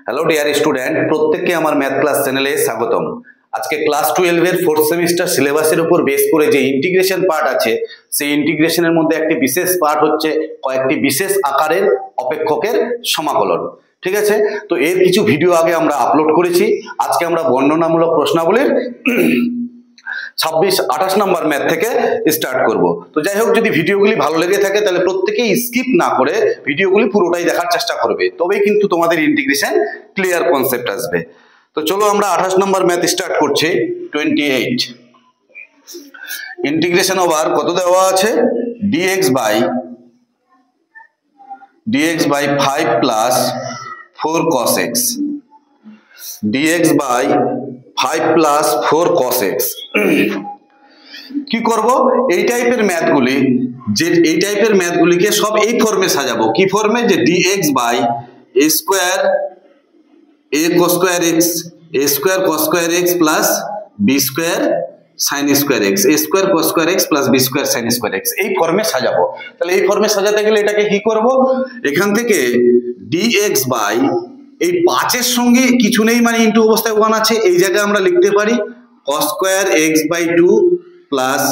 Hello dear student, প্রত্যেককে আমার math class চ্যানেলে স্বাগতম। আজকে ক্লাস 12 এর 4th সেমিস্টার সিলেবাসের উপর বেস করে যে ইন্টিগ্রেশন পার্ট আছে, সেই ইন্টিগ্রেশনের মধ্যে একটি বিশেষ পার্ট হচ্ছে কয়েকটি বিশেষ আকারের অপেক্ষকের সমাকলন। ঠিক আছে, তো এর কিছু ভিডিও আগে আমরা আপলোড করেছি। আজকে আমরা বর্ণনামূলক প্রশ্নাবলীর 26-28 নম্বর ম্যাথ থেকে স্টার্ট করব। তো যাই হোক, যদি ভিডিওগুলি ভালো লেগে থাকে তাহলে প্রত্যেকেই স্কিপ না করে ভিডিওগুলি পুরোটাই দেখার চেষ্টা করবে, তবেই কিন্তু তোমাদের ইন্টিগ্রেশন ক্লিয়ার কনসেপ্ট আসবে। তো চলো আমরা 28 নম্বর ম্যাথ স্টার্ট করছি। 28 ইন্টিগ্রেশন ওভার কত দেওয়া আছে, dx by 5 plus 4 cos x, dx by 5 plus 4 cos x। কি করব, এই টাইপের ম্যাথগুলিকে সব এই ফর্মে সাজাবো। কি ফর্মে, যে dx by a square a cos square x, a square cos square x plus b square sin square x, a square cos square x plus b square sin square x, এই ফর্মে সাজাবো। তাহলে এই ফর্মে সাজাতে গেলে এটাকে কি করব, এখান থেকে dx by এই 5 এর সঙ্গে কিছু নেই, মানে ইনটু অবস্থায় 1 আছে, এই জায়গায় আমরা লিখতে পারি cos square x by 2 plus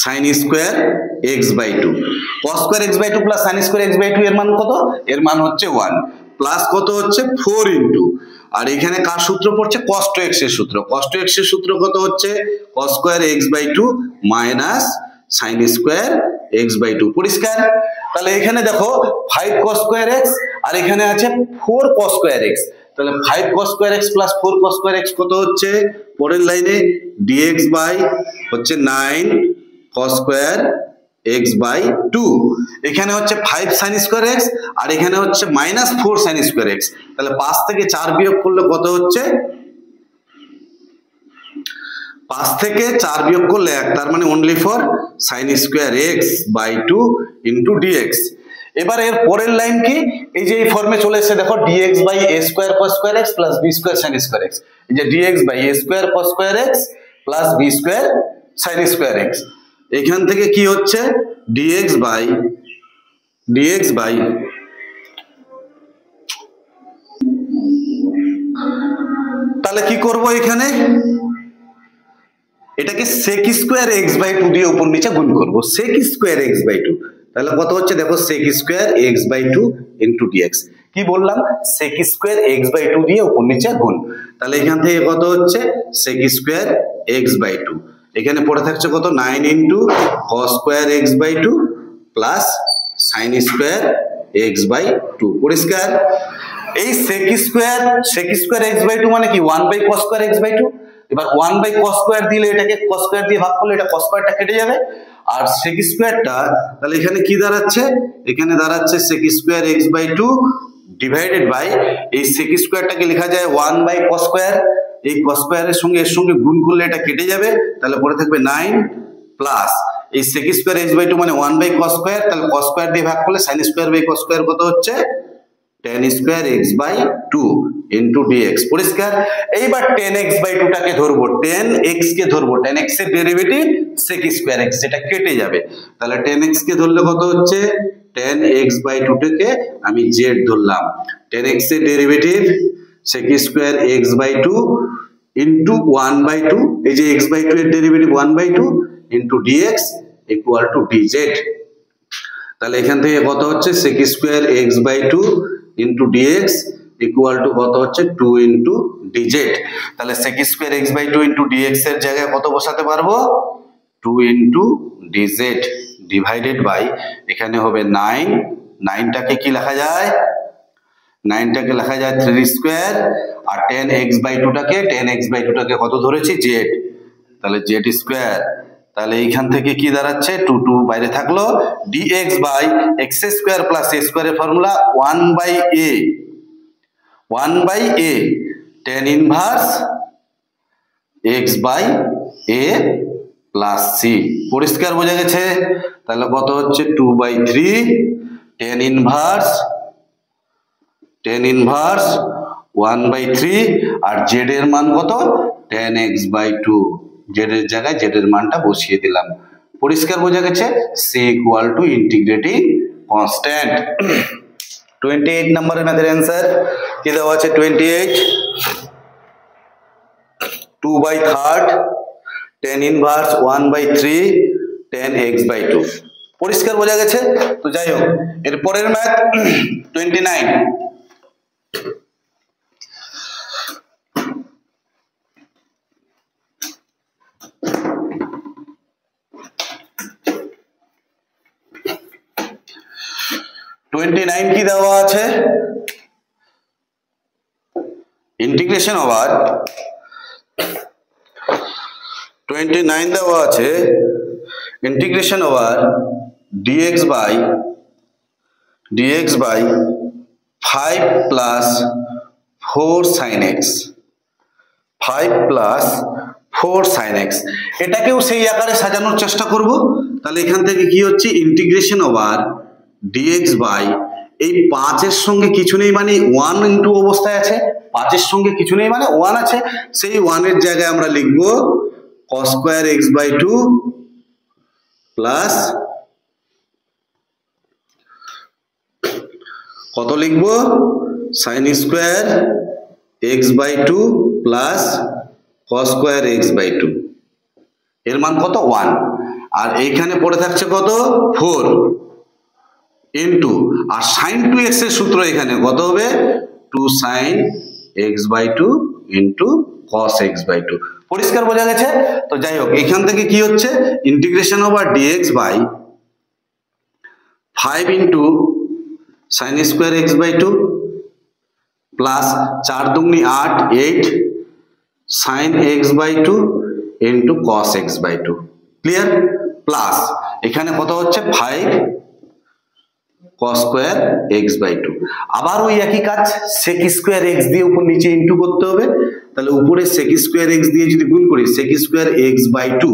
sin square x by 2। cos square x by 2 plus sin square x by 2 এর মান কত, এর মান হচ্ছে 1, প্লাস কত হচ্ছে 4 ইনটু, আর এখানে কার সূত্র পড়ছে, cos 2x এর সূত্র। cos 2x এর সূত্র কত হচ্ছে, cos square x by 2 minus sin square x by 2। পরিষ্কার? তাহলে এখানে দেখো 5 cos square x আর এখানে আছে 4 cos square x। তাহলে 5 cos square x plus 4 cos square x কত হচ্ছে, পরের লাইনে dx by হচ্ছে 9 cos square x by 2, এখানে হচ্ছে 5 sin square x আর এখানে হচ্ছে -4 sin square x। তাহলে 5 থেকে 4 বিয়োগ করলে কত হচ্ছে, 5 থেকে 4 বিয়োগ করলে 1, তার মানে only for sin square x by 2 into dx। এবার এর পরের লাইন কি, এই যে এই ফর্মে চলে এসেছে দেখো, dx by a square cos square x plus b square sin square x, এই যে dx by a square cos square x plus b square sin square x। এখান থেকে কি হচ্ছে, dx by তাহলে কি করব, এখানে এটাকে sec square x by 2 দিয়ে উপর নিচে গুণ করব, sec square x by 2। তাহলে কত হচ্ছে দেখো, sec square x by 2 into dx। কি বললাম, sec square x by 2 দিয়ে উপর নিচে গুণ। তাহলে এখান থেকে কত হচ্ছে, sec square x by 2, এখানে পড়ে থাকছে কত, 9 into cos square x by 2 plus sin square x by 2। পরিষ্কার? এই sec square x by 2 মানে কি, 1 by cos square x by 2। এবার 1 by cos square দিলে এটাকে cos square দিয়ে ভাগ করলে এটা cos square টা কেটে যাবে, আর sec square টা তাহলে এখানে কি দাঁড়াচ্ছে, এখানে দাঁড়াচ্ছে sec square x by 2 divided by এই sec square টাকে লেখা যায় 1 by cos square, এই cos square এর সঙ্গে গুণ করলে এটা কেটে যাবে, তাহলে পড়ে থাকবে 9 প্লাস এই sec square x by 2 মানে 1 by cos square, তাহলে cos square দিয়ে ভাগ করলে sin square by cos square কত হচ্ছে, tan square x by 2 into dx। পরিষ্কার? এইবার tan x by 2 টাকে ধরবো, tan x কে ধরবো, tan x এর ডেরিভেটিভ sec square x, যেটা কেটে যাবে। তাহলে tan x কে ধরলে কত হচ্ছে, tan x by 2 টাকে আমি z ধরলাম, tan x এর derivative sec square x by 2 into 1 by 2, এই যে x by 2 এর derivative 1 by 2 into dx equal to dz। তাহলে এখান থেকে কত হচ্ছে, sec square x by 2 into dx equal to কত হচ্ছে, 2 into dz। তাহলে sec square x by 2 into dx এর জায়গায় কত বসাতে পারবো, 2 into dz ডিভাইডেড বাই এখানে হবে 9, 9টাকে কি লেখা যায়, 9টাকে লেখা যায় 3 স্কয়ার, আর tan x by 2 টাকে কত ধরেছি, z, তাহলে z স্কয়ার। তাহলে এইখান থেকে কি দাঁড়াচ্ছে, 2 বাইরে থাকলো, dx by x square plus a স্কয়ারের formula 1 by a tan inverse x by a plus c। পরিষ্কার বোঝা গেছে? তাহলে কত হচ্ছে, 2 by 3 tan ইনভার্স 1 by 3, আর z এর মান কত, tan x by 2, z এর জায়গায় z এর মানটা বসিয়ে দিলাম। পরিষ্কার বোঝা গেছে? c equal to integrating constant. 28 নম্বরের ম্যাথের অ্যান্সার কি দেওয়া আছে 28 2/3 tan ইনভার্স 1/3 tan x/2 পরিষ্কার বোঝা গেছে। তো যাই হোক এর পরের ম্যাথ 29 29 কি দেওয়া আছে ইন্টিগ্রেশন ওভার 29 দেওয়া আছে integration over dx by 5 plus 4 sin x 5 plus 4 sin x এটাকেও সেই আকারে সাজানোর চেষ্টা করব। তাহলে এখান থেকে কি হচ্ছে ইন্টিগ্রেশন ওভার dx by এই 5 এর সঙ্গে কিছু নেই মানে 1 ইনটু অবস্থায় আছে 5 এর সঙ্গে কিছু নেই মানে 1 আছে সেই 1 এর জায়গায় আমরা লিখব cos স্কয়ার x/2 প্লাস কত লিখব sin square x/2 plus cos square x/2 এর মান কত 1 আর এইখানে পড়ে থাকছে কত 4 ইনটু আর sin 2x এর সূত্র এখানে কত হবে 2 sin x/2 into cos x/2 পরিষ্কার বোঝা গেছে। তো যাই হোক এখান থেকে কি হচ্ছে integration over dx by 5 into sin square x/2 plus 4 দুগুনি 8 8 sin x/2 into cos x/2 clear plus এখানে কত হচ্ছে 5 cos স্কয়ার x/2 আবার ওই একই কাজ sec স্কয়ার x দিয়ে উপর নিচে ইনটু করতে হবে। তাহলে উপরে sec স্কয়ার x দিয়ে যদি গুণ করি sec square x/2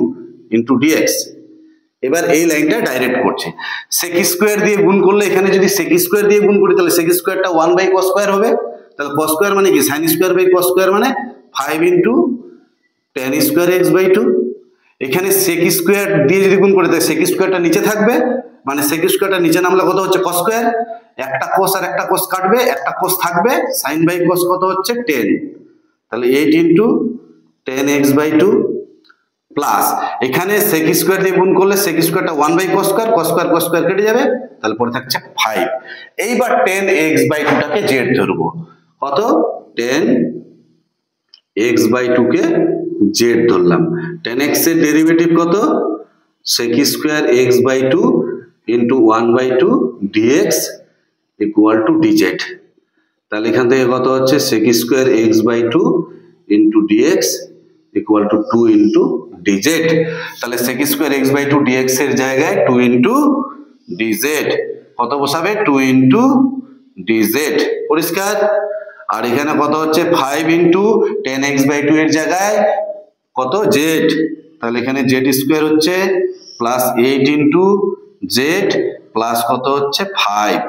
into dx এবার এই লাইনটা ডাইরেক্ট করছে sec স্কয়ার দিয়ে গুণ করলে এখানে যদি sec স্কয়ার দিয়ে গুণ করি তাহলে sec স্কয়ারটা 1/cos স্কয়ার হবে। তাহলে cos স্কয়ার মানে কি sin square by cos square মানে 5 ইনটু tan স্কয়ার x/2 এখানে sec স্কয়ার দিয়ে যদি গুণ করি তাহলে sec স্কয়ারটা নিচে থাকবে মানে sec স্কয়ারটা নিচে নামলে কত হচ্ছে cos স্কয়ার একটা cos আর একটা cos কাটবে একটা cos থাকবে sin বাই cos কত হচ্ছে 10 তাহলে 8 ইনটু tan x/2 প্লাস এখানে sec স্কয়ার দিয়ে গুণ করলে sec স্কয়ারটা 1/cos square cos square cos square কেটে যাবে তাহলে পড়ে থাকছে 5 এইবার tan x/2 টাকে z ধরবো কত tan x/2 কে z ধরলাম tan x এর ডেরিভেটিভ কত sec square x/2 into 1/2 dx equal two dz তাহলে এখান থেকে কত হচ্ছে sec square x/2 into dx equal two 2 into dz তাহলে sec স্কয়ার x/2 dx এর জায়গায় 2 ইনটু dz কত বসাবে 2 ইনটু dz পরিষ্কার। আর এখানে কত হচ্ছে 5 ইনটু tan x/2 এর জায়গায় কত z তাহলে এখানে z স্কয়ার হচ্ছে প্লাস 8 ইনটু z প্লাস কত হচ্ছে 5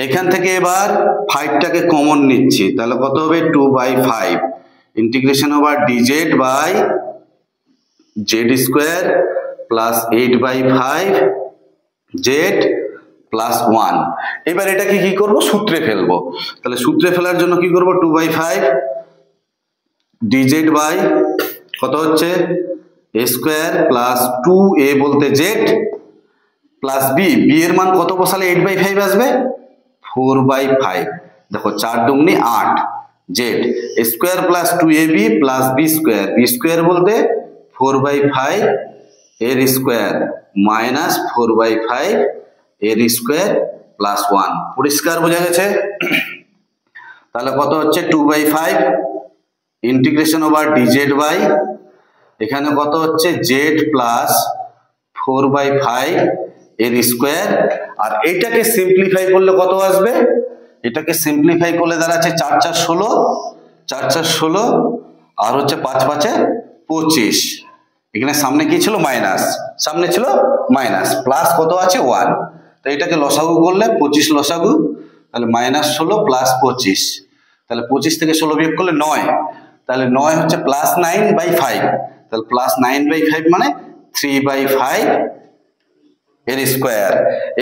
এখান থেকে এবার 5 টাকে কমন নিচ্ছি তাহলে কত হবে 2/5 integration over dz by z square plus 8/5 z plus 1 এবার এটাকে কি করব সূত্রে ফেলবো তাহলে সূত্রে ফেলার জন্য কি করব 2/5 dz বাই কত হচ্ছে a স্কয়ার প্লাস 2a বলতে z প্লাস b এর মান কত বসালে 8/5 আসবে 4/5 দেখো 4 দুগুনি 8 z square plus 2ab plus b square বলতে 4/5 এর স্কয়ার মাইনাস 4/5 এর স্কয়ার প্লাস 1 পরিষ্কার বোঝা গেছে। তাহলে কত হচ্ছে 2/5 ইন্টিগ্রেশন ওভার dz বাই এখানে কত হচ্ছে z প্লাস 4/5 এর স্কয়ার আর এটাকে সিম্পলিফাই করলে কত আসবে এটাকে সিম্পলিফাই করলে দাঁড়াচ্ছে 4 4 16 4 4 16 আর হচ্ছে 5 5 25 এখানে সামনে কি ছিল মাইনাস সামনে ছিল মাইনাস প্লাস কত আছে 1 তো এটাকে লসাগু করলে 25 লসাগু তাহলে -16 প্লাস 25 তাহলে 25 থেকে 16 বিয়োগ করলে 9 তাহলে 9 হচ্ছে প্লাস 9/5 তাহলে প্লাস 9/5 মানে 3/5 এর স্কোয়ার।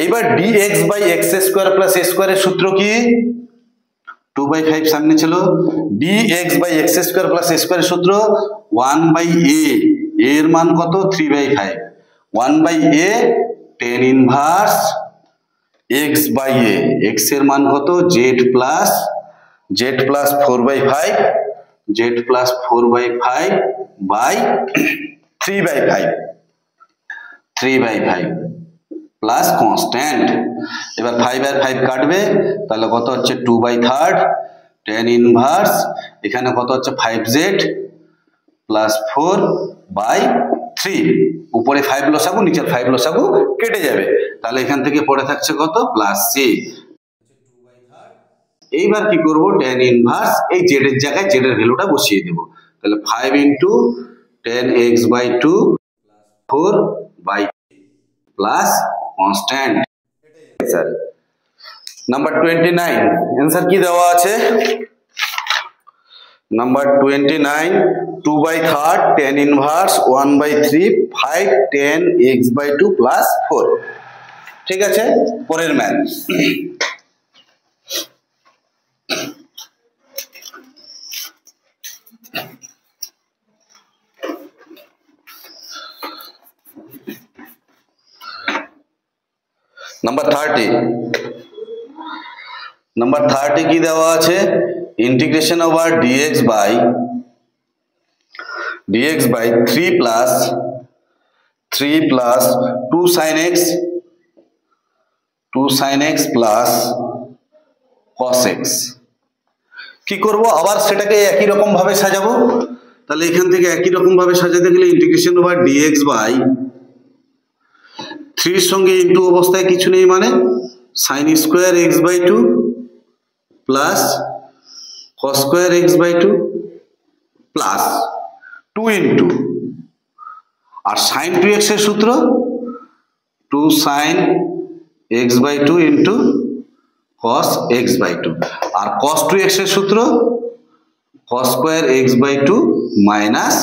এইবার dx by x square plus a স্কোয়ারের সূত্র কি? 2/5 সামনে ছিল, dx by x square plus a স্কোয়ারের সূত্র 1/a, এর মান কত? 3/5, 1/a tan inverse x by a, x এর মান কত? z plus 4/5, z plus 4/5 by 3/5 plus constant. এবার 5 আর 5 কাটবে, তাহলে কত হচ্ছে? 2/3 tan ইনভার্স, এখানে কত হচ্ছে? 5z প্লাস 4/3, উপরে 5 লসাগু, নিচের 5 লসাগু কেটে যাবে, তাহলে এখান থেকে পড়ে থাকছে কত? Plus c। এইবার কি করব? tan ইনভার্স এই z এর জায়গায় z এর ভ্যালুটা বসিয়ে দেব, তাহলে 5 × tan x by 2 4/3 plus constant. Sir number 29 answer কি দেওয়া আছে? Number 29 2/3 tan inverse 1/3 5 tan x by 2 plus 4। ঠিক আছে, পরের ম্যাথ। নাম্বার 30 কি দেওয়া আছে? Integration over dx by 3 plus 2 sin x plus cos x। কি করব? আবার সেটাকে একই রকম ভাবে সাজাবো, তাহলে এখান থেকে একই রকম ভাবে সাজাতে গেলে ইন্টিগ্রেশন ওভার dx বাই 3 এর সঙ্গে ইনটু অবস্থায় কিছু নেই, মানে sin square x by 2 plus cos square x by 2 plus 2 into, আর sin 2x এর সূত্র 2 sin x by 2 into cos x by 2, আর cos 2x এর সূত্র cos square x by 2 minus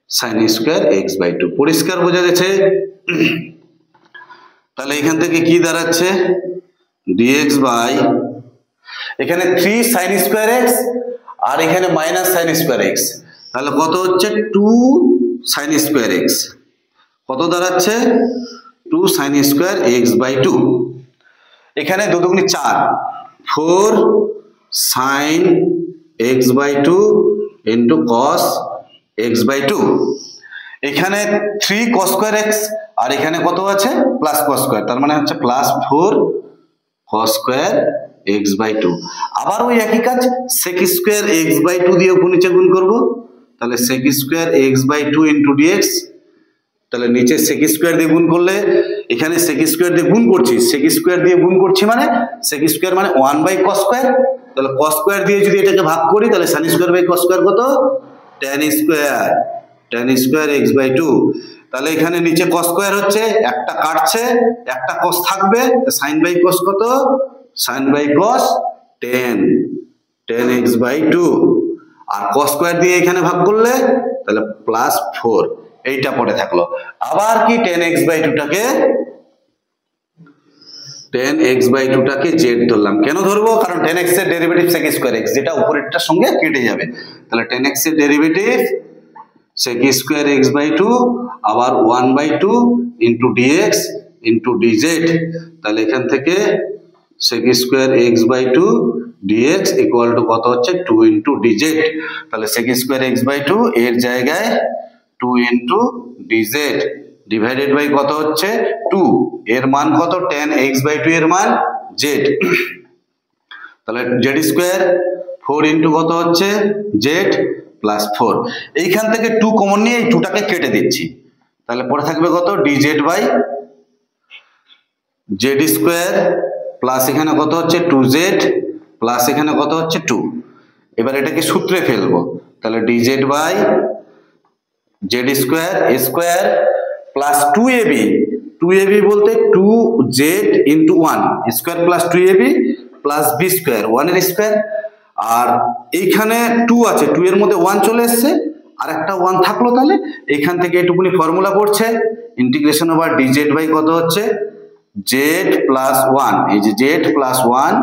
sin square x by 2। পরিষ্কার বোঝা গেছে? তাহলে এখান থেকে কি দাঁড়াচ্ছে? dx বাই, এখানে 3 sin স্কয়ার x আর এখানে মাইনাস sin স্কয়ার x, তাহলে কত হচ্ছে? 2 sin স্কয়ার x, কত দাঁড়াচ্ছে? 2 sin স্কয়ার x বাই 2। এখানে 2 দুগুণে 4, 4 sin x by 2 into cos x by 2। এখানে 3 cos স্কয়ার x আর এখানে কত আছে? প্লাস cos স্কয়ার, তার মানে হচ্ছে plus 4 cos square x by 2। আবার ওই একই কাজ, sec স্কয়ার x বাই 2 দিয়ে উপর নিচে গুণ করব, তাহলে sec square x by 2 into dx, তাহলে নিচে sec স্কয়ার দিয়ে গুণ করলে, এখানে sec স্কয়ার দিয়ে গুণ করছি, sec স্কয়ার দিয়ে গুণ করছি মানে sec স্কয়ার মানে 1/cos স্কয়ার, তাহলে cos স্কয়ার দিয়ে যদি এটাকে ভাগ করি, তাহলে sin square by cos square কত? tan square x by 2। তাহলে এখানে নিচে cos স্কয়ার হচ্ছে, একটা কাটছে, একটা cos থাকবে, sin বাই cos কত? sin by cos tan x by 2, আর cos স্কয়ার দিয়ে এখানে ভাগ করলে তাহলে প্লাস 4, এইটা পড়ে থাকলো। আবার কি tan x বাই 2 টাকে z ধরলাম। কেন ধরবো? কারণ tan x এর ডেরিভেটিভ sec স্কয়ার x, যেটা উপরেরটার সঙ্গে কেটে যাবে, তাহলে tan x এর derivative sec square x by 2 আবার 1/2 ইনটু dx ইনটু dz, তাহলে এখান থেকে sec square x by 2 dx equal to কত হচ্ছে? 2 ইনটু dz। তাহলে sec স্কয়ার x বাই 2 এর জায়গায় 2 ইনটু dz ডিভাইডেড বাই কত হচ্ছে? 2, এর মান কত? tan x বাই 2 এর মান z, তাহলে z স্কয়ার 4 ইনটু কত হচ্ছে? z plus 4। এইখান থেকে 2 কমন নিয়ে এই 2টাকে কেটে দিচ্ছি, তাহলে পড়ে থাকবে কত? dz by z square plus এখানে কত হচ্ছে? 2z প্লাস এখানে কত হচ্ছে? 2। এবার এটাকে সূত্রে ফেলবো, তাহলে dz by z square a square plus 2ab বলতে 2z into 1 square plus 2ab plus b square 1 এর স্কয়ার, আর এইখানে 2 আছে, 2 এর মধ্যে 1 চলে এসেছে, আর একটা 1 থাকলো, তাহলে এখান থেকে এটুকুনি ফর্মুলা পড়ছে ইন্টিগ্রেশন ওভার ডিজেড বাই কত হচ্ছে জেড প্লাস 1, এই যে জেড প্লাস 1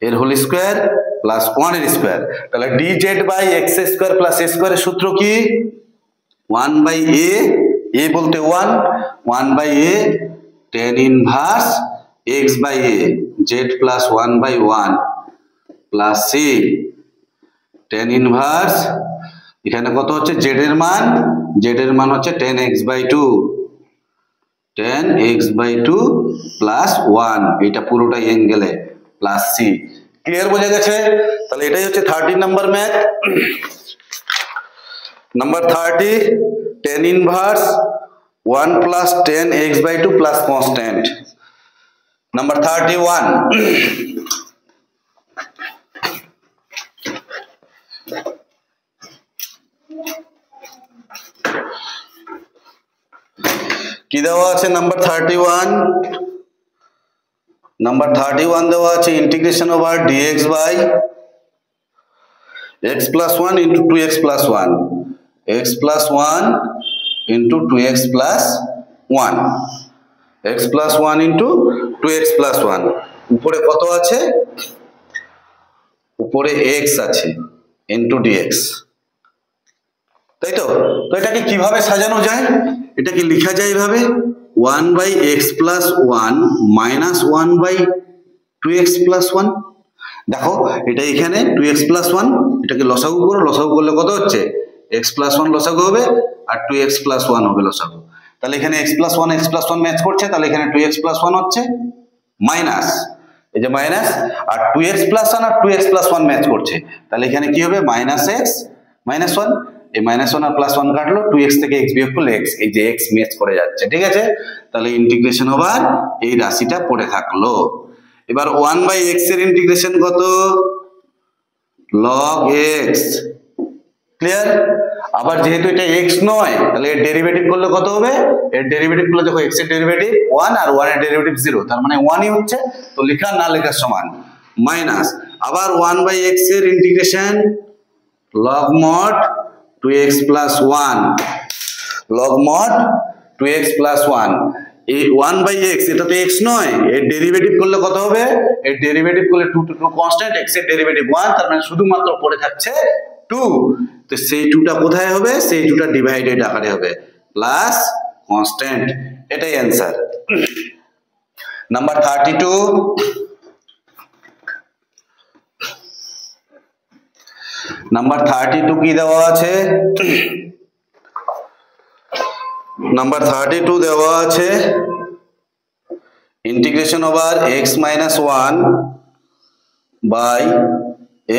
এর হোল স্কয়ার প্লাস 1 এর স্কয়ার, তাহলে dz by x square plus a স্কয়ারের সূত্র কি 1 বাই a বলতে 1 by a tan inverse x by a z plus 1 by 1 plus c tan inverse এখানে কত হচ্ছে z এর মান হচ্ছে tan x by 2 tan x by 2 plus 1, এটা পুরোটাই অ্যাঙ্গেলে প্লাস c। ক্লিয়ার বোঝা গেছে? তাহলে এটাই হচ্ছে 30 number math. Number 30 tan inverse 1 plus tan x by 2 plus constant. Number 31 কি দেওয়া আছে? নাম্বার 31 দেওয়া আছে integration over dx by x plus 1 into 2x plus 1, x plus 1 into 2x plus 1, x plus 1 into 2x plus 1। উপরে কত আছে? উপরে x আছে ইন্টু dx, তাই তো? তো এটাকে কিভাবে সাজানো যায়? এটাকে লেখা যায় এইভাবে 1 by x plus 1 minus 1 by 2x plus 1। দেখো এটা এখানে 2x প্লাস 1, এটাকে লসাগু করো, লসাগু করলে কত হচ্ছে x প্লাস 1 লসাগু হবে আর 2x প্লাস 1 হবে লসাগু। তাহলে এখানে x প্লাস 1 ম্যাচ করছে, তাহলে এখানে 2x প্লাস 1 হচ্ছে মাইনাস, এই যে মাইনাস, আর 2x প্লাস 1 আর 2x প্লাস 1 ম্যাচ করছে, তাহলে এখানে কি হবে মাইনাস x মাইনাস 1, এই মাইনাস 1 আর প্লাস 1 কাটলো, 2x থেকে x বিয়োগ করলে x, এই যে x ম্যাচ করে যাচ্ছে, ঠিক আছে? তাহলে ইন্টিগ্রেশন ওভার এই রাশিটা পড়ে থাকলো। এবার 1 বাই x এর ইন্টিগ্রেশন কত? log x। ক্লিয়ার? আবার যেহেতু এটা x নয়, তাহলে এর ডেরিভেটিভ করলে কত হবে? এর ডেরিভেটিভ করলে দেখো x এর ডেরিভেটিভ 1 আর 1 এর ডেরিভেটিভ 0, তার মানে 1ই হচ্ছে, তো লেখা না লেখার সমান, মাইনাস আবার 1 বাই x এর integration log mod 2x plus 1, log mod 2x plus 1, এই 1 বাই x, এটা তো x নয়, এর ডেরিভেটিভ করলে কত হবে? এর ডেরিভেটিভ করলে 2 to 2 কনস্ট্যান্ট, x এর ডেরিভেটিভ 1, তার মানে শুধুমাত্র পড়ে থাকছে 2, তো সেই 2টা কোথায় হবে? সেই 2টা ডিভাইডেড আকারে হবে প্লাস কনস্ট্যান্ট, এটাই অ্যানসার। নাম্বার 32 নাম্বার 32 কি দেওয়া আছে? নাম্বার 32 দেওয়া আছে integration over x minus 1 by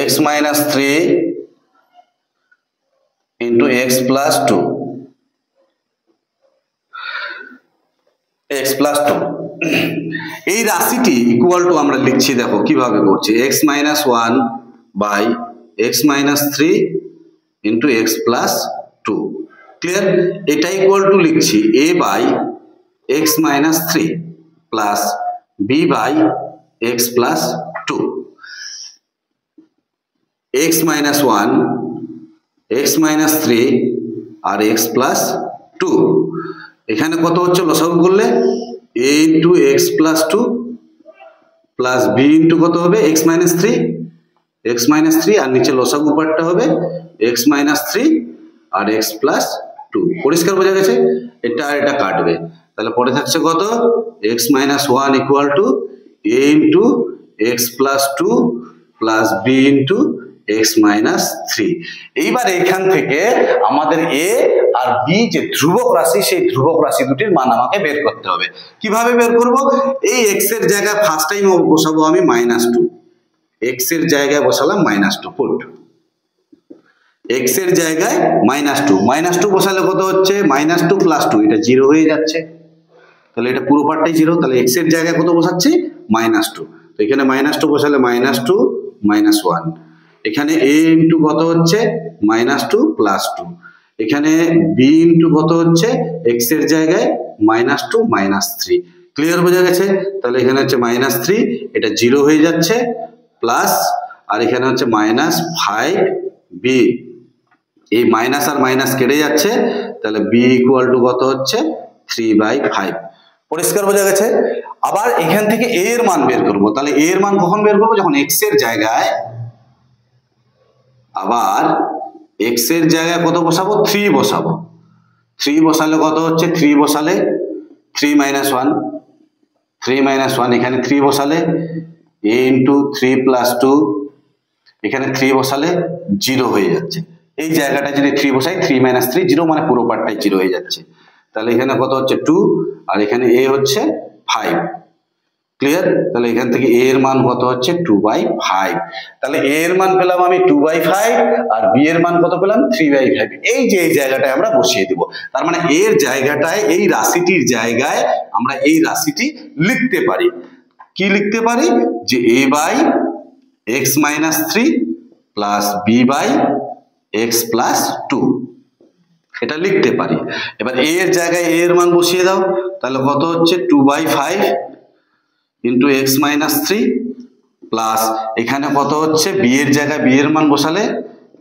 x minus 3 into x plus 2, x plus 2। এই রাশিটি ইকুয়াল টু আমরা লিখছি, দেখো কিভাবে করছি, x minus 1 by x minus 3 into x plus 2, clear? এটা ইকুয়াল টু লিখছি a by x minus 3 plus b by x plus 2, x minus 1 x minus 3 আর x plus 2, এখানে কত হচ্ছে লসাগু করলে a into x plus 2 plus b into কত হবে x minus 3, x minus 3 আর নিচে লসাগু পার্টটা হবে x minus 3 আর x plus 2। পরিষ্কার বোঝা গেছে? এটা আর এটা কাটবে, তাহলে পরে থাকছে কত? x minus 1 equal to a into x plus 2 plus b into x minus 3। এইবার এখান থেকে আমাদের a আর b যে ধ্রুবক রাশি, সেই ধ্রুবক রাশি দুটির মান আমাকে বের করতে হবে। কিভাবে বের করব? এই x এর জায়গায় ফার্স্ট টাইম বসাবো আমি -2, x এর জায়গায় বসালাম -2 পুট, x এর জায়গায় -2 বসালে কত হচ্ছে? -2 প্লাস 2, এটা 0 হয়ে যাচ্ছে, তাহলে এটা পুরো পার্টটাই 0, তাহলে x এর জায়গায় কত বসাচ্ছি? -2, তো এখানে -2 বসালে -2 -1, এখানে a ইনটু কত হচ্ছে? -2 প্লাস 2, এখানে b ইনটু কত হচ্ছে? x এর জায়গায় -2 -3। ক্লিয়ার বোঝা গেছে? তাহলে এখানে হচ্ছে -3, এটা 0 হয়ে যাচ্ছে, প্লাস আর এখানে হচ্ছে -5b এই মাইনাস আর মাইনাস কেটে যাচ্ছে, তাহলে বি ইকুয়াল টু কত হচ্ছে 3/5। পরিষ্কার বোঝা গেছে। আবার এখান থেকে এ এর মান বের করব, তাহলে এ এর মান কখন বের করব, যখন এক্স এর জায়গায়, আবার এক্স এর জায়গায় কত বসাবো 3 বসাবো। 3 বসালে কত হচ্ছে, 3 বসালে 3 - 1, 3 - 1, এখানে 3 বসালে a × 3 + 2, এখানে 3 বসালে 0 হয়ে যাচ্ছে। এই জায়গাটা যদি 3 বসাই, 3 - 3 0, মানে পুরো পার্টটাই 0 হয়ে যাচ্ছে। তাহলে এখানে কত হচ্ছে 2, আর এখানে a হচ্ছে 5। ক্লিয়ার? তাহলে এখান থেকে a এর মান কত হচ্ছে 2/5। তাহলে a এর মান পেলাম আমি 2/5, আর b এর মান কত পেলাম 3/5। এই যে এই জায়গাটায় আমরা বসিয়ে দেব। তার মানে এর জায়গাটায়, এই রাশিটির জায়গায় আমরা এই রাশিটি লিখতে পারি। কি লিখতে পারি, যে a/x - 3 প্লাস b/x + 2, এটা লিখতে পারি। এবার a এর জায়গায় a এর মান বসিয়ে দাও, তাহলে কত হচ্ছে 2/5 × x - 3 প্লাস এখানে কত হচ্ছে b এর জায়গায় b এর মান বসালে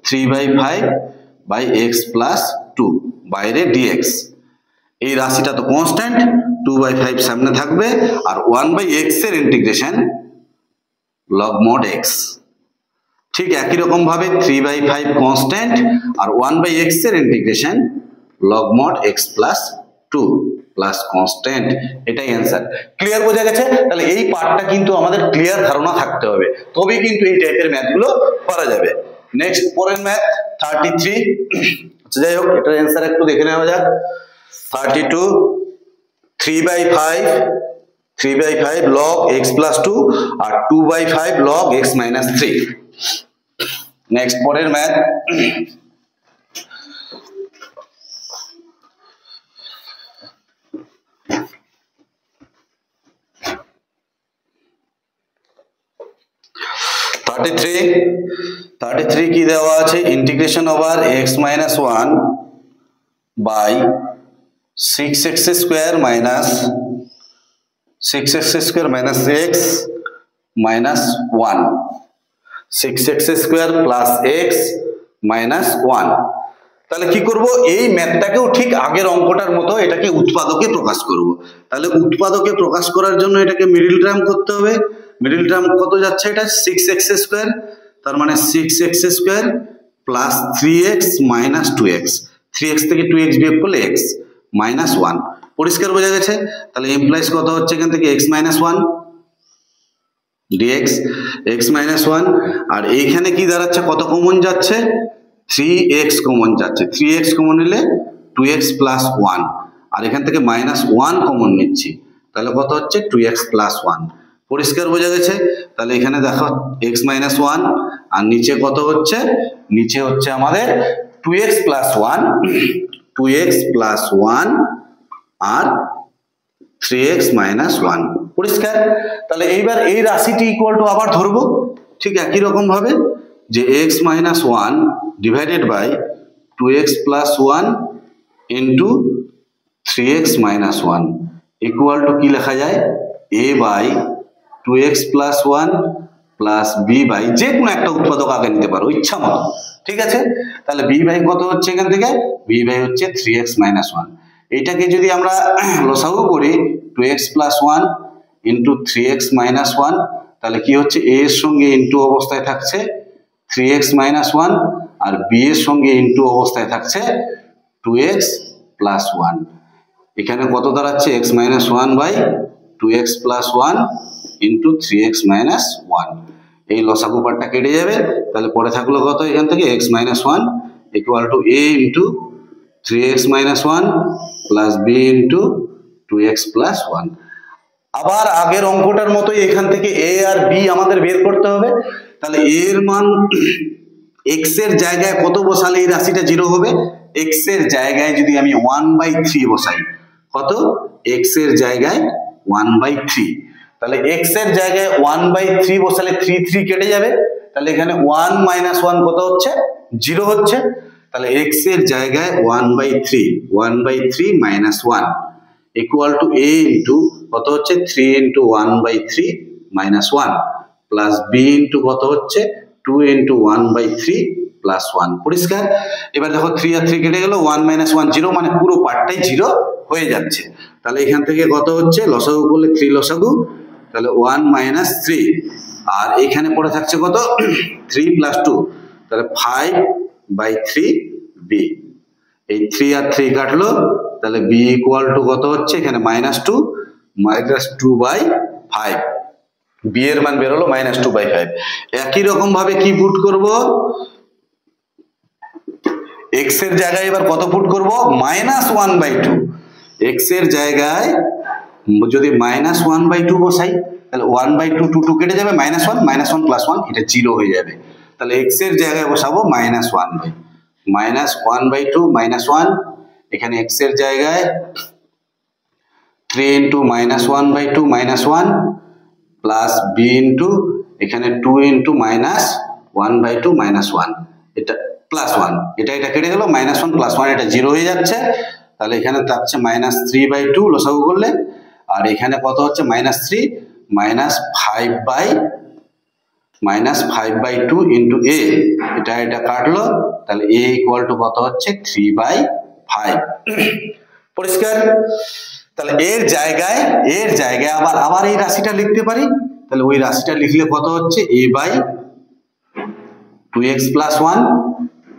3/5/x + 2, বাইরে dx। এই রাশিটা তো কনস্ট্যান্ট, 2/5 সামনে থাকবে, আর 1/x এর ইন্টিগ্রেশন log mod x। ঠিক একই রকম ভাবে 3/5 কনস্ট্যান্ট, আর 1/x এর integration log mod x + 2 plus constant. এটাই অ্যান্সার। ক্লিয়ার বোঝা গেছে? তাহলে এই পার্টটা কিন্তু আমাদের ক্লিয়ার ধারণা থাকতে হবে, তবেই কিন্তু এই টাইপের ম্যাথগুলো করা যাবে। নেক্সট পরের ম্যাথ 33। আচ্ছা যাই হোক, এটার অ্যান্সার একটু দেখে নেওয়া যাক। 32, 3/5 log x + 2 আর 2/5 log x - 3। নেক্সট পরের ম্যাথ 33 কি দেওয়া আছে, integration over x - 1 by 6x² - x - 1, 6x² plus x - 1। তাহলে কি করব, এই ম্যাথটাকেও ঠিক আগের অঙ্কটার মতো এটাকে উৎপাদকে প্রকাশ করব। তাহলে উৎপাদকে প্রকাশ করার জন্য এটাকে মিডল টার্ম করতে হবে। মিডল টার্ম কত যাচ্ছে, এটা 6x², তার মানে 6x² plus 3x - 2x, 3x থেকে 2x বিয়োগ করলে x - 1। পরিষ্কার বোঝা গেছে? তাহলে ইমপ্লাইজ কত হচ্ছে এখান থেকে x - 1 dx, x - 1, আর এইখানে কি দাঁড়াচ্ছে, কত কমন যাচ্ছে, 3x কমন যাচ্ছে। 3x কমন নিলে 2x + 1, আর এখান থেকে -1 কমন নিচ্ছি, তাহলে কত হচ্ছে 2x + 1। পরিষ্কার বোঝা গেছে? তাহলে এখানে দেখো x - 1, আর নিচে কত হচ্ছে, নিচে হচ্ছে আমাদের 2x + 1, 2x + 1 আর 3x - 1। পরিষ্কার? তাহলে এইবার এই রাশিটি ইকুয়াল টু আবার ধরবো ঠিক একই রকম ভাবে, যে x - 1 divided by 2x + 1 into 3x - 1 equal to কি লেখা যায়, a/2x + 1 প্লাস b/, যে কোনো একটা উৎপাদক আগে নিতে পারো ইচ্ছা মতো। ঠিক আছে? তাহলে b/, কত হচ্ছে এখান থেকে, b/, হচ্ছে 3x - 1। এইটাকে যদি আমরা লসাগু করি, 2x + 1 ইন্টু 3x - 1, তাহলে কি হচ্ছে, a এর সঙ্গে ইন্টু অবস্থায় থাকছে 3x - 1, আর b এর সঙ্গে ইন্টু অবস্থায় থাকছে 2x + 1। এখানে কত দাঁড়াচ্ছে, x - 1 by 2x + 1 into 3x - 1। এই লসাগু পার্টটা কেটে যাবে, তাহলে পরে থাকলো কত এখান থেকে, x - 1 equal to a into 3x - 1 প্লাস b ইন্টু 2x + 1। আবার আগের অঙ্কটার মতোই এখান থেকে a আর b আমাদের বের করতে হবে। তাহলে a এর মান x এর জায়গায় কত বসালে এই রাশিটা 0 হবে, x এর জায়গায় যদি আমি 1/3 বসাই, কত, x এর জায়গায় 1/3, তাহলে x এর জায়গায় 1/3 বসালে 3 3 কেটে যাবে, তাহলে এখানে 1 - 1 কত হচ্ছে, 0 হচ্ছে। তাহলে x এর জায়গায় 1/3 - 1 ইকুয়াল টু a ইন্টু কত হচ্ছে 3 ইন্টু 1/3 - 1 প্লাস b ইন্টু কত হচ্ছে 2 ইন্টু 1/3 প্লাস 1 পরিষ্কার। এবার দেখো 3 আর 3 কেটে গেল, 1 মাইনাস 1 0, মানে পুরো পার্টটাই 0 হয়ে যাচ্ছে। তাহলে এখান থেকে কত হচ্ছে, লসাগু করলে 3 লসাগু, তাহলে 1 মাইনাস 3, আর এখানে পড়ে থাকছে কত 3 প্লাস 2, তাহলে 5/3 বি। এই 3 আর 3 কাটলো, তাহলে বি ইকুয়াল টু কত হচ্ছে, এখানে -2 -2/5, বি এর মান বের হলো -2/5। একই রকম ভাবে কি পুট করব, এক্স এর জায়গায় এবার কত পুট করব, -1/2। এক্স এর জায়গায় যদি -1/2 বসাই, তাহলে 1/2 2 2 কেটে যাবে, -1 -1 প্লাস 1, এটা 0 হয়ে যাবে। তাহলে এক্স এর জায়গায় বসাবো -1/2 -1, এখানে এক্স এর জায়গায় 3 ইন্টু -1/2 -1 প্লাস বি ইন্টু এখানে 2 ইন্টু -1/2 -1, এটা প্লাস 1, এটা কেটে গেল, -1 প্লাস 1, এটা 0 হয়ে যাচ্ছে। তাহলে এখানে থাকছে -3/2 লসাগু করলে, আর এখানে কত হচ্ছে -3 -5/2 ইন্টু এ, এটা কাটলো, তাহলে এ ইকুয়াল টু কত হচ্ছে 3/5 পরিষ্কার। তাহলে এর জায়গায় আবার এই রাশিটা লিখতে পারি, তাহলে ওই রাশিটা লিখলে কত হচ্ছে a/2x প্লাস 1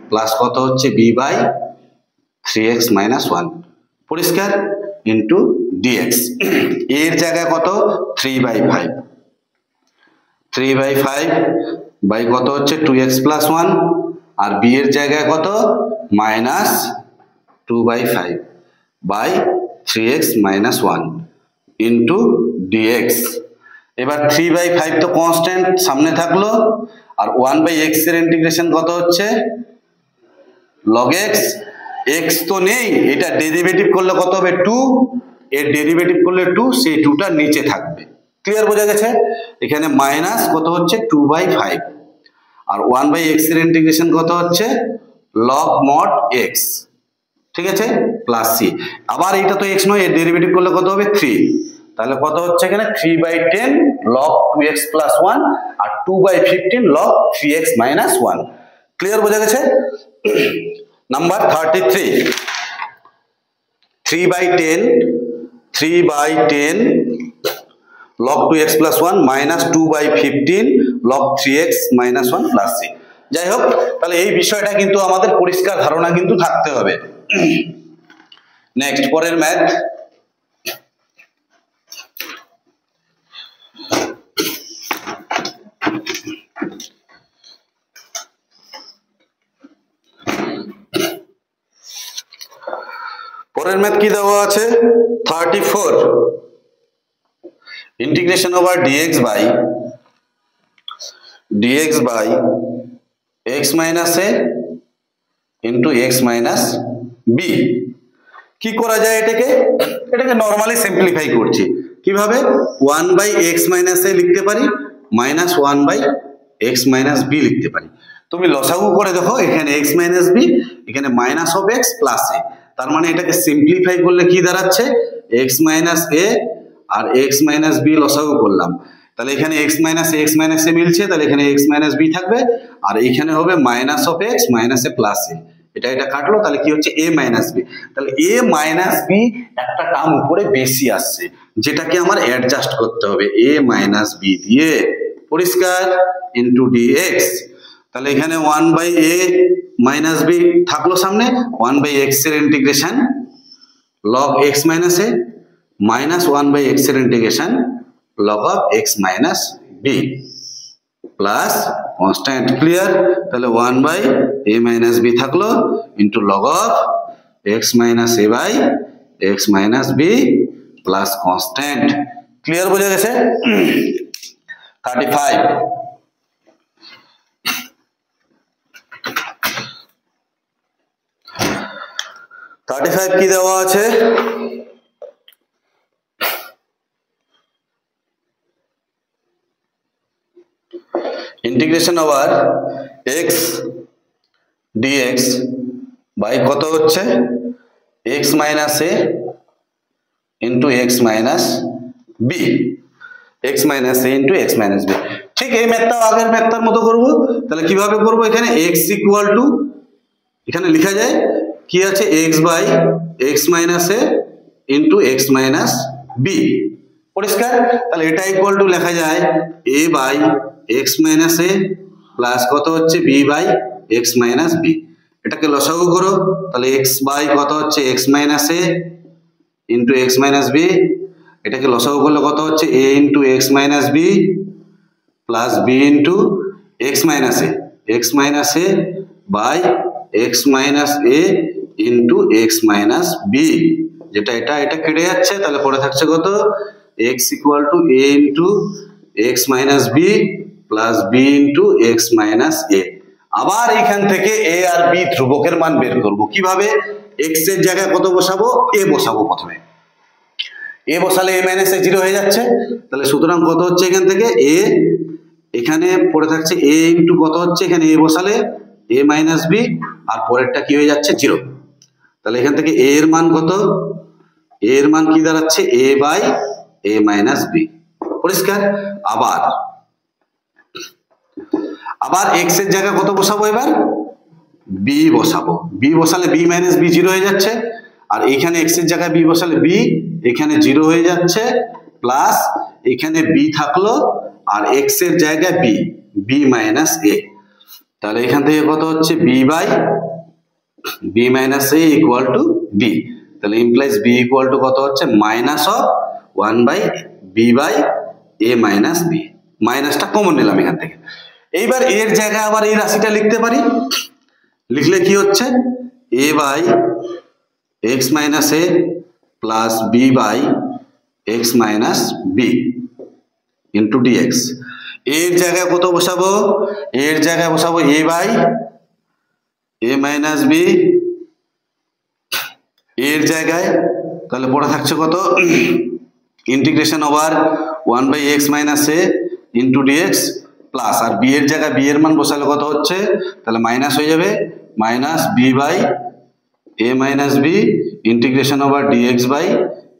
প্লাস কত হচ্ছে b/3x মাইনাস 1 পরিষ্কার, ইন্টু dx। এর জায়গায় কত 3/5 বাই কত হচ্ছে 2x প্লাস 1, আর বি এর জায়গায় কত -2/5 by 3x minus 1 into dx। এবার 3/5 তো কনস্ট্যান্ট সামনে থাকলো, আর 1/x এর ইন্টিগ্রেশন কত হচ্ছে log x, x তো নেই, এটা ডেরিভেটিভ করলে কত হবে 2, এর ডেরিভেটিভ করলে 2, সেই 2টা নিচে থাকবে। ক্লিয়ার বোঝা গেছে? এখানে মাইনাস কত হচ্ছে 2/5, আর 1/x এর ইন্টিগ্রেশন কত হচ্ছে log mod x, ঠিক আছে, প্লাস সি। আবার এটা তো x নয়, এর ডেরিভেটিভ করলে কত হবে 3, তাহলে কত হচ্ছে এখানে 3/10 log 2x প্লাস 1 আর 2/15 log 3x মাইনাস 1। ক্লিয়ার বোঝা গেছে? Number 33, 3/10 log 2x plus 1 minus 2/15 log 3x minus 1 plus c। যাই হোক, তাহলে এই বিষয়টা কিন্তু আমাদের পরিষ্কার ধারণা কিন্তু থাকতে হবে। নেক্সট, পরের ম্যাথ, কি দেওয়া আছে 34, integration over dx by x minus a into x minus b। কি করা যায় এটাকে নরমালি সিম্পলিফাই করছি। কিভাবে 1/x minus a লিখতে পারি, minus 1/x minus b লিখতে পারি। তুমি লসাগু করে দেখো, এখানে x minus b, এখানে minus of x plus a, তার মানে এটাকে সিম্পলিফাই করলে কি দাঁড়াচ্ছে x minus a R x minus b লসাগু করলাম, তাহলে এখানে x minus a মিলছে, তাহলে এখানে x minus b থাকবে, আর এখানে হবে minus of x minus a plus a, এটা কাটলো, তাহলে কি হচ্ছে a minus b। তাহলে a minus b একটা টার্ম উপরে বেশি আসছে, যেটাকে আমার অ্যাডজাস্ট করতে হবে a minus b দিয়ে, পরিষ্কার, ইনটু dx। তাহলে এখানে 1/a minus b থাকলো সামনে, 1/x এর integration log x minus a minus 1/x এর integration log of x minus b plus constant. Clear? তাহলে 1/a minus b থাকলো into log of x minus a by x minus b plus constant. Clear বোঝা গেছে? 35 কি দেওয়া আছে, integration over x dx by কত হচ্ছে x minus a into x minus b, x minus a into x minus b। ঠিক এই ম্যাথটাও আগের ম্যাথটার মতো করব। তাহলে কিভাবে করব, এখানে x ইকুয়াল টু, এখানে লেখা যায় কি আছে x by x minus a into x minus b, পরিষ্কার। তাহলে এটা ইকুয়াল টু লেখা যায় a by x minus a plus কত হচ্ছে b by x minus b. এটাকে লসাগু করো, তাহলে x বাই কত হচ্ছে x minus a into x minus b, এটাকে লসাগু করলে কত হচ্ছে a into x minus b plus b into x minus a by x minus a into x minus B, যেটা এটা কেটে যাচ্ছে। তাহলে পড়ে থাকছে কত, x equal to a into x minus b plus b into x minus a. আবার এখান থেকে a আর b ধ্রুবকের মান বের করব। কিভাবে, x এর জায়গায় কত বসাবো, a বসাবো প্রথমে। a বসালে a মাইনাস এ 0 হয়ে যাচ্ছে, তাহলে সুতরাং কত হচ্ছে এখান থেকে a, এখানে পড়ে থাকছে a ইন্টু কত হচ্ছে, এখানে a বসালে a মাইনাস বি আর পরেরটা কি হয়ে যাচ্ছে 0। তাহলে এখান থেকে a এর মান কত, a এর মান কি দাঁড়াচ্ছে a by a minus b, পরিষ্কার। আবার x এর জায়গায় কত বসাবো, এবার b বসাবো। b বসালে b মাইনাস বি 0 হয়ে যাচ্ছে, আর এখানে x এর জায়গায় b বসালে b, এখানে 0 হয়ে যাচ্ছে, প্লাস এখানে b থাকলো আর x এর জায়গায় b মাইনাস a। তাহলে এখান থেকে কত হচ্ছে b by b minus a equal to b। তাহলে ইমপ্লাইজ b ইকুয়াল টু কত হচ্ছে minus of 1 by b by a minus b। মাইনাসটা কমন নিলাম এখান থেকে। এইবার এর জায়গায় আবার এই রাশিটা লিখতে পারি, লিখলে কি হচ্ছে a by x minus a plus b by x minus b into dx. এর জায়গায় কত বসাবো, এর জায়গায় বসাবো a by a minus b এর জায়গায়, তাহলে পড়ে থাকছে কত integration over 1 by x minus a into dx plus, আর বি এর জায়গায় বি এর মান বসালে কত হচ্ছে, তাহলে মাইনাস হয়ে যাবে minus b by a minus b integration over dx by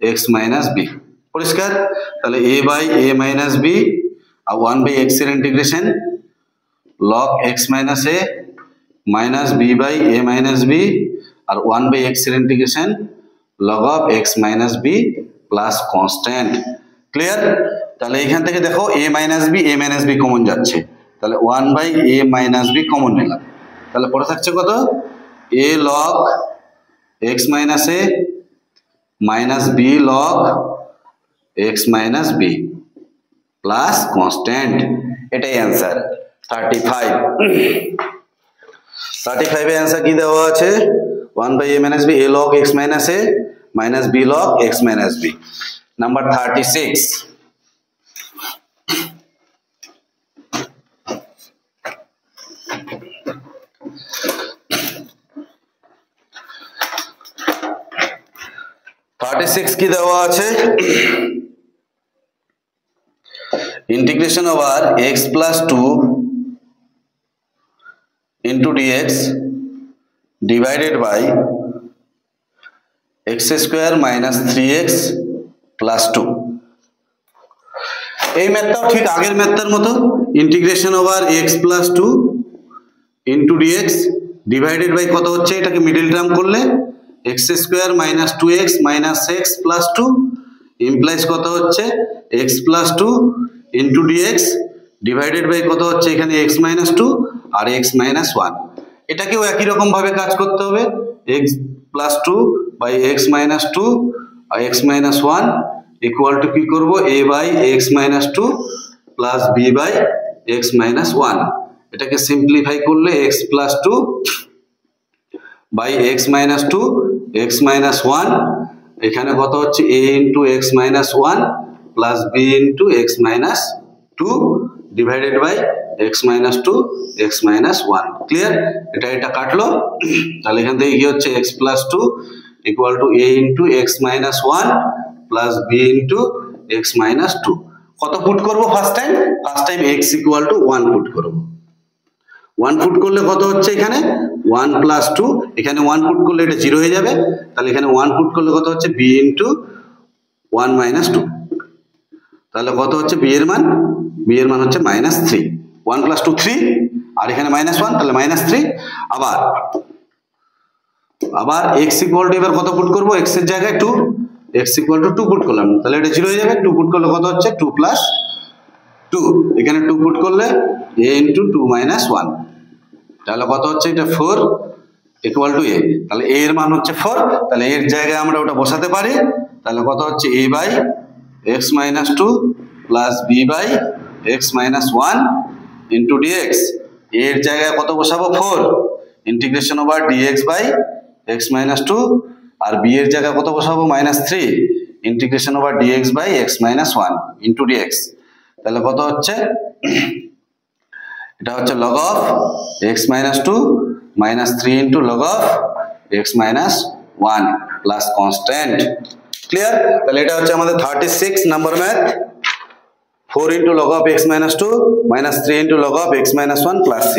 x minus b, পরিষ্কার। তাহলে a by a minus b আর 1 বাই এক্স এর integration log x minus a minus b by a minus b আর 1 by x এর integration log of x minus b plus constant, clear. তাহলে এখান থেকে দেখো a মাইনাস বি কমন যাচ্ছে, তাহলে 1 by a minus b common নিলাম। তাহলে পড়ে থাকছে কত a log x minus a minus b log x minus b plus constant. এটাই অ্যান্সার 35। 35 এর অ্যান্সার কি দেওয়া আছে, 1 by a minus b, a log x minus a minus b log x minus b. Number 36, কি দেওয়া আছে, integration over x plus 2 into dx divided by x square minus 3x plus 2। এই ম্যাথটাও ঠিক আগের ম্যাথটার মতো, integration over x plus 2 into dx divided by কত হচ্ছে, এটাকে মিডিল টার্ম করলে x square minus 2x minus x plus 2 implies কত হচ্ছে x plus 2 into dx divided by কত হচ্ছে এখানে এক্স মাইনাস 2 আর এক্স মাইনাস 1। এটাকেও একই রকম ভাবে কাজ করতে হবে, x plus 2 by x minus 2 আর এক্স মাইনাস 1 ইকুয়াল টু কি করবো a by x minus 2 plus b by x minus 1। এটাকে সিম্পলিফাই করলে x plus 2 by x minus 2 x minus 1, এখানে কত হচ্ছে a ইন্টু এক্স মাইনাস 1 প্লাস b into x minus 2 divided by x minus 2 x minus 1, clear. এটা কাটলো, তাহলে এখান থেকে কি হচ্ছে x plus 2 equal to a into x minus 1 প্লাস b ইন্টু এক্স মাইনাস 2। কত পুট করবো first time x equal two 1 put করবো। 1 পুট করলে কত হচ্ছে এখানে 1 প্লাস 2, এখানে 1 পুট করলে এটা 0 হয়ে যাবে, তাহলে এখানে 1 পুট করলে কত হচ্ছে b ইন্টু 1 মাইনাস 2। তাহলে কত হচ্ছে বি এর মান? বি এর মান হচ্ছে -3। 1 + 2 3, আর এখানে -1, তাহলে -3। আবার x ইকুয়াল টু, এবার কত পুট করব? x এর জায়গায় 2, x ইকুয়াল টু 2 পুট করলাম, তাহলে এটা 0 হয়ে যাবে। 2 পুট করলে কত হচ্ছে? 2 + 2, এখানে 2 পুট করলে a × 2 - 1, তাহলে কত হচ্ছে? এটা 4 ইকুয়াল টু a, তাহলে a এর মান হচ্ছে 4, তাহলে এর জায়গায় আমরা ওটা বসাতে পারি। তাহলে কত হচ্ছে? a/x - 2 plus b/x - 1 into dx। এর জায়গায় কত বসাবো? 4, ইন্টিগ্রেশন ওভার dx/x - 2, আর b এর জায়গায় কত বসাবো? -3, integration over dx/x - 1 into dx। তাহলে কত হচ্ছে? এটা হচ্ছে log of x - 2 -3 into log of x - 1 plus constant. Clear? তাহলে এটা হচ্ছে আমাদের 36 number math. 4 into log of x - 2 -3 into log of x - 1 plus c।